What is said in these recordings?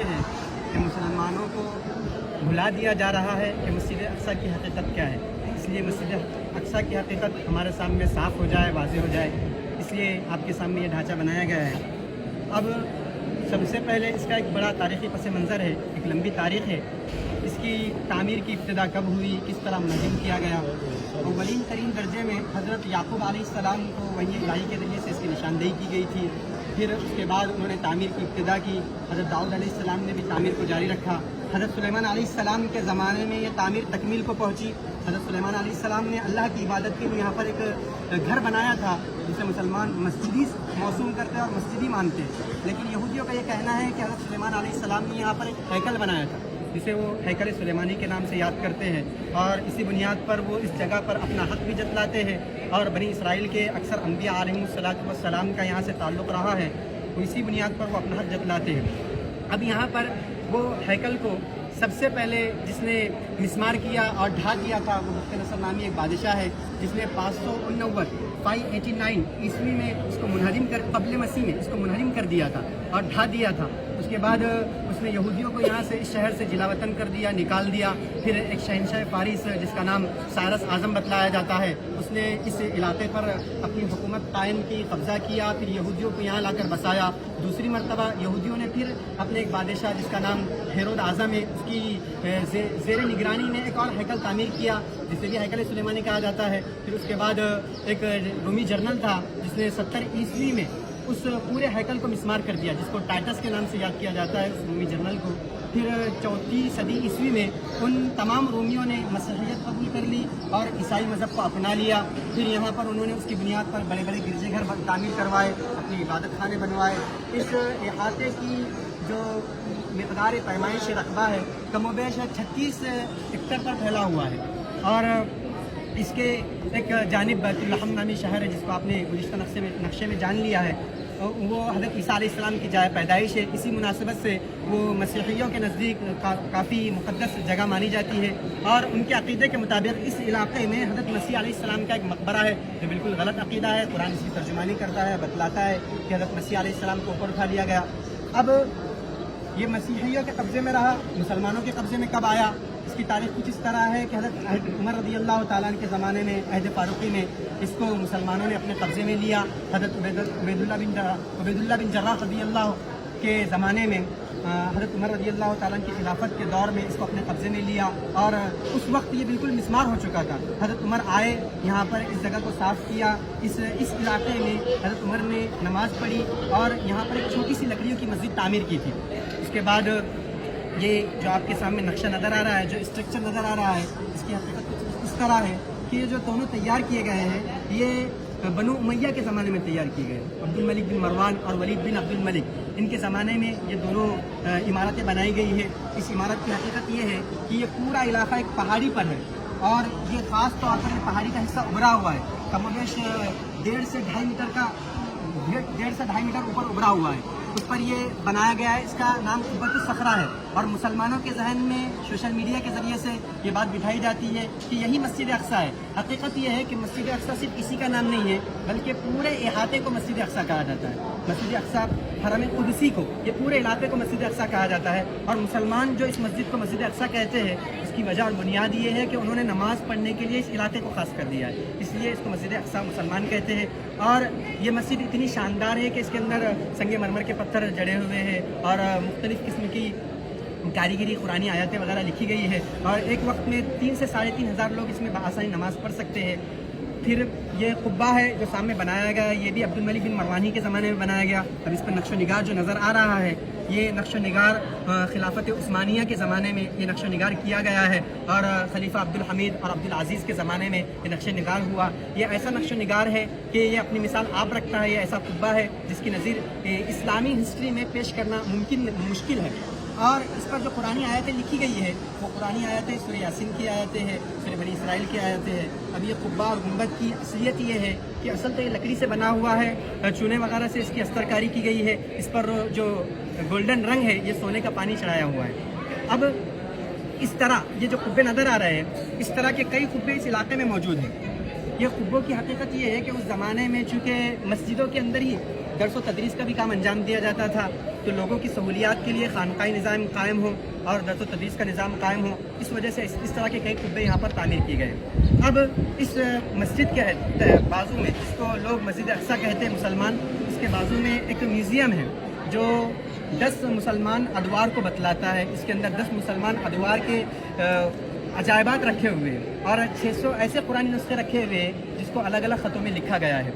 ہیں کہ مسلمانوں کو بھلا دیا جا رہا ہے کہ مسجد اقصیٰ کی حقیقت کیا ہے. اس لیے مسجد اقصیٰ کی حقیقت ہمارے سامنے صاف ہو جائے, واضح ہو جائے, اس لیے آپ کے سامنے یہ ڈھانچہ بنایا گیا ہے. اب سب سے پہلے اس کا ایک بڑا تاریخی پس منظر ہے, ایک لمبی تاریخ ہے. اس کی تعمیر کی ابتدا کب ہوئی, کس طرح منظم کیا گیا. اولین ترین درجے میں حضرت یعقوب علیہ السلام کو وحی الہی کے ذریعے سے اس کی نشاندہی کی گئی تھی. پھر اس کے بعد انہوں نے تعمیر کی ابتدا کی. حضرت داؤد علیہ السلام نے بھی تعمیر کو جاری رکھا. حضرت سلیمان علیہ السلام کے زمانے میں یہ تعمیر تکمیل کو پہنچی. حضرت سلیمان علیہ السلام نے اللہ کی عبادت کے لیے یہاں پر ایک گھر بنایا تھا جسے مسلمان مسجدی موسوم کرتے اور مسجدی مانتے. لیکن یہودیوں کا یہ کہنا ہے کہ حضرت سلیمان علیہ السلام نے یہاں پر ایک ہیکل بنایا تھا جسے وہ ہیکل سلیمانی کے نام سے یاد کرتے ہیں, اور اسی بنیاد پر وہ اس جگہ پر اپنا حق بھی جتلاتے ہیں. اور بنی اسرائیل کے اکثر انبیاء علیہم السلام کا یہاں سے تعلق رہا ہے, تو اسی بنیاد پر وہ اپنا حق جتلاتے ہیں. اب یہاں پر وہ ہیکل کو سب سے پہلے جس نے مسمار کیا اور ڈھا دیا تھا وہ بخت نصر نامی ایک بادشاہ ہے جس نے 589 عیسوی میں اس کو منہدم کر قبل مسیح میں اس کو منہدم کر دیا تھا اور ڈھا دیا تھا. اس کے بعد اس نے یہودیوں کو یہاں سے اس شہر سے جلا وطن کر دیا, نکال دیا. پھر ایک شہنشاہ فارس جس کا نام سائرس اعظم بتلایا جاتا ہے, اس نے اس علاقے پر اپنی حکومت قائم کی, قبضہ کیا. پھر یہودیوں کو یہاں لا کر بسایا. دوسری مرتبہ یہودیوں نے پھر اپنے ایک بادشاہ جس کا نام ہیرود اعظم ہے, اس کی زیر نگرانی میں ایک اور ہیکل تعمیر کیا جسے بھی ہیکل سلیمانی کہا جاتا ہے. پھر اس کے بعد ایک رومی جنرل تھا جس نے 70 عیسوی میں اس پورے ہیکل کو مسمار کر دیا, جس کو ٹائٹس کے نام سے یاد کیا جاتا ہے, اس رومی جنرل کو. پھر 4 صدی عیسوی میں ان تمام رومیوں نے مسیحیت قبول کر لی اور عیسائی مذہب کو اپنا لیا. پھر یہاں پر انہوں نے اس کی بنیاد پر بڑے بڑے گرجے گھر تعمیر کروائے, اپنی عبادت خانے بنوائے. اس احاطے کی جو مقدار پیمائش رقبہ ہے کم و بیش 36 ہیکٹر پر پھیلا ہوا ہے. اور اس کے ایک جانب بیت الحم نامی شہر ہے جس کو آپ نے گزشتہ نقشے میں جان لیا ہے, وہ حضرت عیسیٰ علیہ السلام کی جائے پیدائش ہے. اسی مناسبت سے وہ مسیحیوں کے نزدیک کافی مقدس جگہ مانی جاتی ہے, اور ان کے عقیدے کے مطابق اس علاقے میں حضرت مسیح علیہ السلام کا ایک مقبرہ ہے جو بالکل غلط عقیدہ ہے. قرآن اس کی ترجمانی کرتا ہے, بتلاتا ہے کہ حضرت مسیح علیہ السلام کو اوپر اٹھا لیا گیا. اب یہ مسیحیوں کے قبضے میں رہا, مسلمانوں کے قبضے میں کب آیا, اس کی تاریخ کچھ اس طرح ہے کہ حضرت عمر رضی اللہ تعالیٰ عنہ کے زمانے میں عہد فاروقی میں اس کو مسلمانوں نے اپنے قبضے میں لیا. حضرت عبید اللہ بن جراح رضی اللہ کے زمانے میں حضرت عمر رضی اللہ تعالیٰ عنہ کی خلافت کے دور میں اس کو اپنے قبضے میں لیا, اور اس وقت یہ بالکل مسمار ہو چکا تھا. حضرت عمر آئے, یہاں پر اس جگہ کو صاف کیا. اس علاقے میں حضرت عمر نے نماز پڑھی اور یہاں پر ایک چھوٹی سی لکڑیوں کی مسجد تعمیر کی تھی. اس کے بعد یہ جو آپ کے سامنے نقشہ نظر آ رہا ہے, جو اسٹرکچر نظر آ رہا ہے, اس کی حقیقت کچھ اس طرح ہے کہ یہ جو دونوں تیار کیے گئے ہیں یہ بنو امیہ کے زمانے میں تیار کیے گئے. عبد الملک بن مروان اور ولید بن عبد الملک, ان کے زمانے میں یہ دونوں عمارتیں بنائی گئی ہیں. اس عمارت کی حقیقت یہ ہے کہ یہ پورا علاقہ ایک پہاڑی پر ہے, اور یہ خاص طور پر پہاڑی کا حصہ ابھرا ہوا ہے. کم و بیش 1.5 سے 2.5 میٹر اوپر ابھرا ہوا ہے. اس پر یہ بنایا گیا ہے. اس کا نام قبۃ الصخرہ ہے, اور مسلمانوں کے ذہن میں سوشل میڈیا کے ذریعے سے یہ بات بٹھائی جاتی ہے کہ یہی مسجد اقصیٰ ہے. حقیقت یہ ہے کہ مسجد اقصیٰ صرف اسی کا نام نہیں ہے بلکہ پورے احاطے کو مسجد اقصیٰ کہا جاتا ہے. مسجد اقصیٰ حرم قدسی کو, یہ پورے علاقے کو مسجد اقصیٰ کہا جاتا ہے. اور مسلمان جو اس مسجد کو مسجد اقصیٰ کہتے ہیں اس کی وجہ اور بنیاد یہ ہے کہ انہوں نے نماز پڑھنے کے لیے اس علاقے کو خاص کر دیا ہے, اس لیے اس کو مسجد اقصیٰ مسلمان کہتے ہیں. اور یہ مسجد اتنی شاندار ہے کہ اس کے اندر سنگ مرمر کے پتھر جڑے ہوئے ہیں اور مختلف قسم کی کاریگری قرآنی آیاتیں وغیرہ لکھی گئی ہے, اور ایک وقت میں 3 سے 3,500 لوگ اس میں بآسانی نماز پڑھ سکتے ہیں. پھر یہ قبہ ہے جو سامنے بنایا گیا ہے, یہ بھی عبد الملک بن مروانی کے زمانے میں بنایا گیا. اب اس پر نقش و نگار جو نظر آ رہا ہے یہ نقش و نگار خلافت عثمانیہ کے زمانے میں یہ نقش و نگار کیا گیا ہے, اور خلیفہ عبد الحمید اور عبد العزیز کے زمانے میں یہ نقش و نگار ہوا. یہ ایسا نقش و نگار ہے کہ یہ اپنی مثال آپ رکھتا ہے. یہ ایسا قبہ ہے جس کی نظیر اسلامی ہسٹری میں پیش کرنا مشکل ہے. اور اس پر جو قرآنی آیتیں لکھی گئی ہے وہ قرآنی آیتیں سورہ یاسین کی آیتیں ہیں, سورہ بنی اسرائیل کی آیتیں ہیں. اب یہ قبہ اور گنبد کی اصلیت یہ ہے کہ اصل تو یہ لکڑی سے بنا ہوا ہے, چونے وغیرہ سے اس کی استر کاری کی گئی ہے. اس پر جو گولڈن رنگ ہے یہ سونے کا پانی چڑھایا ہوا ہے. اب اس طرح یہ جو قبے نظر آ رہے ہیں اس طرح کے کئی قبے اس علاقے میں موجود ہیں. یہ قبوں کی حقیقت یہ ہے کہ اس زمانے میں چونکہ مسجدوں کے اندر ہی درس و تدریس کا بھی کام انجام دیا جاتا تھا, تو لوگوں کی سہولیات کے لیے خانقاہی نظام قائم ہو اور درس و تدریس کا نظام قائم ہو، اس وجہ سے اس طرح کے کئی قبے یہاں پر تعمیر کیے گئے۔ اب اس مسجد کے بازو میں، جس کو لوگ مسجد اقصیٰ کہتے ہیں مسلمان، اس کے بازو میں ایک میوزیم ہے جو 10 مسلمان ادوار کو بتلاتا ہے۔ اس کے اندر 10 مسلمان ادوار کے عجائبات رکھے ہوئے ہیں اور 600 ایسے قرآن نسخے رکھے ہوئے ہیں جس کو الگ الگ خطوں میں لکھا گیا ہے۔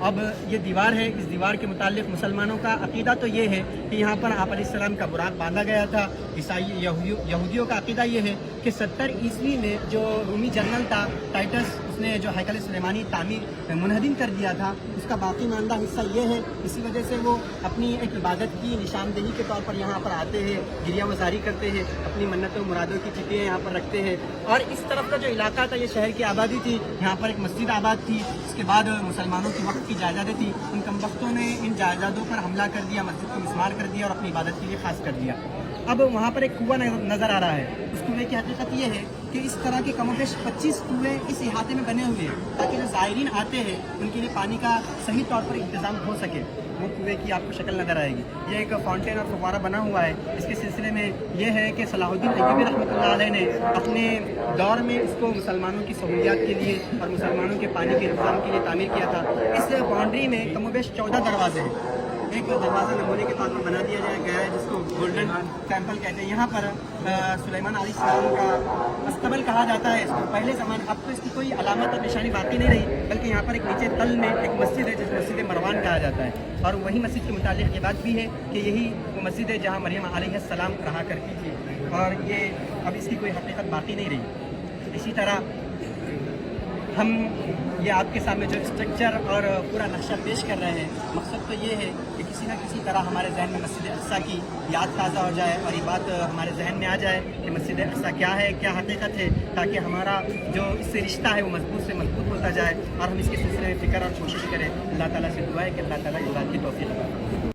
اب یہ دیوار ہے، اس دیوار کے متعلق مسلمانوں کا عقیدہ تو یہ ہے کہ یہاں پر آپ علیہ السلام کا براق باندھا گیا تھا۔ عیسائی یہودیوں کا عقیدہ یہ ہے کہ 70 عیسوی میں جو رومی جنرل تھا ٹائٹس، اس نے جو ہیکل سلیمانی تعمیر منہدم کر دیا تھا، اس کا باقی ماندہ حصہ یہ ہے۔ اسی وجہ سے وہ اپنی ایک عبادت کی نشاندہی کے طور پر یہاں پر آتے ہیں، گریہ وزاری کرتے ہیں، اپنی منتوں مرادوں کی چٹیاں یہاں پر رکھتے ہیں۔ اور اس طرف کا جو علاقہ تھا، یہ شہر کی آبادی تھی، یہاں پر ایک مسجد آباد تھی۔ اس کے بعد مسلمانوں کی وقت کی جائیدادیں تھیں، ان کمبختوں نے ان جائیدادوں پر حملہ کر دیا، مسجد کو مسمار کر دیا اور اپنی عبادت کے لیے خاص کر دیا۔ اب وہاں پر ایک کنواں نظر آ رہا ہے۔ اس کنویں کی حقیقت یہ ہے کہ اس طرح کے کم و بیش 25 کنویں اس احاطے میں بنے ہوئے ہیں تاکہ جو زائرین آتے ہیں ان کے لیے پانی کا صحیح طور پر انتظام ہو سکے۔ وہ کنویں کی آپ کو شکل نظر آئے گی، یہ ایک فاؤنٹین اور فوارہ بنا ہوا ہے۔ اس کے سلسلے میں یہ ہے کہ صلاح الدین ایوبی رحمۃ اللہ علیہ نے اپنے دور میں اس کو مسلمانوں کی سہولیات کے لیے اور مسلمانوں کے پانی کے انتظام کے لیے تعمیر کیا تھا۔ اس باؤنڈری میں کم و بیش 14 دروازے ہیں۔ ایک دروازہ نمونے کے طور پر بنا دیا گیا ہے جس کو گولڈن ٹیمپل کہتے ہیں۔ یہاں پر سلیمان علیہ السلام کا استبل کہا جاتا ہے اس کو۔ پہلے زمانے، اب تو اس کی کوئی علامت اور نشانی باقی نہیں رہی، بلکہ یہاں پر ایک نیچے تل میں ایک مسجد ہے جس مسجد مروان کہا جاتا ہے، اور وہی مسجد کے متعلق یہ بات بھی ہے کہ یہی وہ مسجد ہے جہاں مریم علیہ السلام رہا کرتی تھی، اور یہ اب اس کی کوئی حقیقت باقی نہیں رہی۔ اسی طرح ہم یہ آپ کے سامنے جو اسٹرکچر اور پورا نقشہ پیش کر رہے ہیں، مقصد تو یہ ہے کہ کسی نہ کسی طرح ہمارے ذہن میں مسجد اقصیٰ کی یاد تازہ ہو جائے اور یہ بات ہمارے ذہن میں آ جائے کہ مسجد اقصیٰ کیا ہے، کیا حقیقت ہے، تاکہ ہمارا جو اس سے رشتہ ہے وہ مضبوط سے مضبوط ہوتا جائے اور ہم اس کے سلسلے میں فکر اور کوشش کریں۔ اللہ تعالیٰ سے دعا ہے کہ اللہ تعالیٰ اس بات کی توفیق عطا فرمائے۔